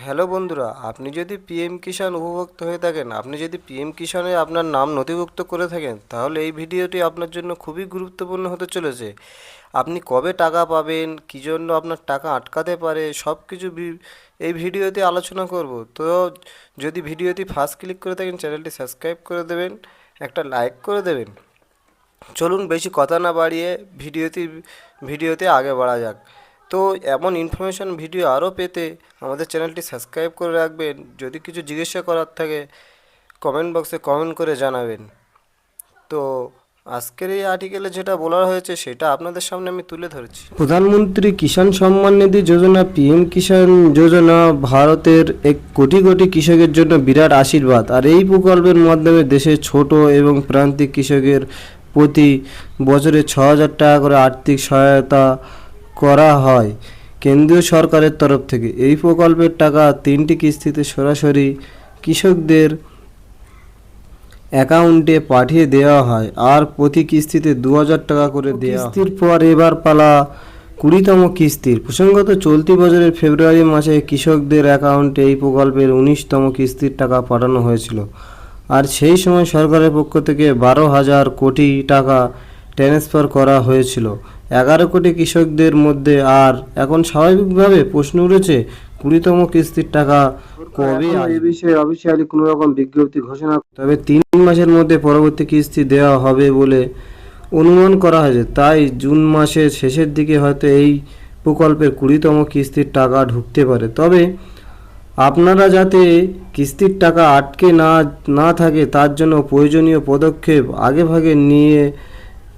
Hello বন্ধুরা, আপনি যদি পিএম কিষাণ উপভোক্তা হয়ে থাকেন, আপনি যদি পিএম কিষাণে আপনার নাম নথিভুক্ত করে থাকেন, তাহলে এই ভিডিওটি আপনার জন্য খুবই গুরুত্বপূর্ণ হতে চলেছে। আপনি কবে টাকা পাবেন, কী জন্য আপনার টাকা আটকাতে পারে, সব কিছু এই ভিডিওতে আলোচনা করব। তো যদি ভিডিওটি ফার্স্ট ক্লিক করে থাকেন, চ্যানেলটি সাবস্ক্রাইব করে দেবেন, একটা লাইক করে দেবেন। চলুন বেশি কথা না বাড়িয়ে ভিডিওতে আগে বাড়া যাক। তো এমন ইনফরমেশান ভিডিও আরও পেতে আমাদের চ্যানেলটি সাবস্ক্রাইব করে রাখবেন। যদি কিছু জিজ্ঞাসা করার থাকে কমেন্ট বক্সে কমেন্ট করে জানাবেন। তো আজকের এই আর্টিকেলে যেটা বলা হয়েছে সেটা আপনাদের সামনে আমি তুলে ধরেছি। প্রধানমন্ত্রী কিষাণ সম্মান নিধি যোজনা পিএম কিষাণ যোজনা ভারতের কোটি কোটি কৃষকের জন্য বিরাট আশীর্বাদ। আর এই প্রকল্পের মাধ্যমে দেশের ছোট এবং প্রান্তিক কৃষকের প্রতি বছরে 6,000 টাকা করে আর্থিক সহায়তা করা হয় কেন্দ্রীয় সরকারের তরফ থেকে। এই প্রকল্পের টাকা 3টি কিস্তিতে সরাসরি কৃষকদের অ্যাকাউন্টে পাঠিয়ে দেওয়া হয়, আর প্রতি কিস্তিতে 2,000 টাকা করে দেওয়া হয়। কিস্তির পর এবার পালা 20তম কিস্তির। প্রসঙ্গত, চলতি বছরের ফেব্রুয়ারি মাসে কৃষকদের অ্যাকাউন্টে এই প্রকল্পের 19তম কিস্তির টাকা পাঠানো হয়েছিল। আর সেই সময় সরকারের পক্ষ থেকে 12,000 কোটি টাকা ট্রান্সফার করা হয়েছিল 11 কোটি কৃষকদের মধ্যে। আর এখন স্বাভাবিকভাবে প্রশ্ন উঠেছে, 20তম কিস্তির টাকা কবে? এই বিষয়ে অফিসিয়ালি কোনো রকম বিজ্ঞপ্তি ঘোষণা, তবে 3 মাসের মধ্যে পরবর্তী কিস্তি দেওয়া হবে বলে অনুমান করা হয়েছে। তাই জুন মাসের শেষের দিকে হয়তো এই প্রকল্পের 20তম কিস্তির টাকা ঢুকতে পারে। তবে আপনারা যাতে কিস্তির টাকা আটকে না থাকে তার জন্য প্রয়োজনীয় পদক্ষেপ আগেভাগে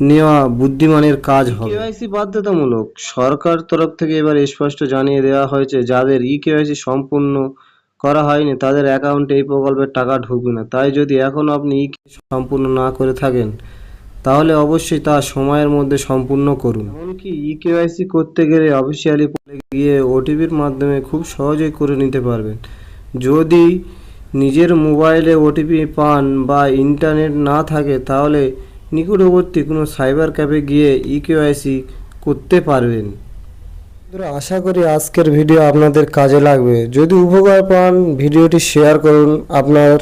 নেওয়া বুদ্ধিমানের কাজ হবে। কেওয়াইসি বাধ্যতামূলক। সরকার তরফ থেকে এবার স্পষ্ট জানিয়ে দেওয়া হয়েছে, যাদের কেওয়াইসি সম্পূর্ণ করা হয়নি তাদের অ্যাকাউন্টে এই প্রকল্পের টাকা ঢুকবে না। তাই যদি এখনও আপনি সম্পূর্ণ না করে থাকেন তাহলে অবশ্যই তা সময়ের মধ্যে সম্পূর্ণ করুন। এমনকি কেওয়াইসি করতে গেলে অফিসিয়ালি গিয়ে ওটিপির মাধ্যমে খুব সহজেই করে নিতে পারবেন। যদি নিজের মোবাইলে ওটিপি পান বা ইন্টারনেট না থাকে তাহলে নিকটবর্তী কোনো সাইবার ক্যাফে গিয়ে কেওয়াইসি করতে পারবেন। আশা করি আজকের ভিডিও আপনাদের কাজে লাগবে। যদি উপকার পান ভিডিওটি শেয়ার করুন আপনার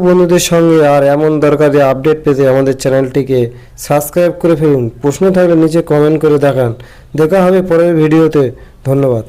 বন্ধুদের সঙ্গে। আর এমন দরকারি আপডেট পেতে আমাদের চ্যানেলটিকে সাবস্ক্রাইব করে ফেলুন। প্রশ্ন থাকলে নিচে কমেন্ট করে দেখান। দেখা হবে পরের ভিডিওতে। ধন্যবাদ।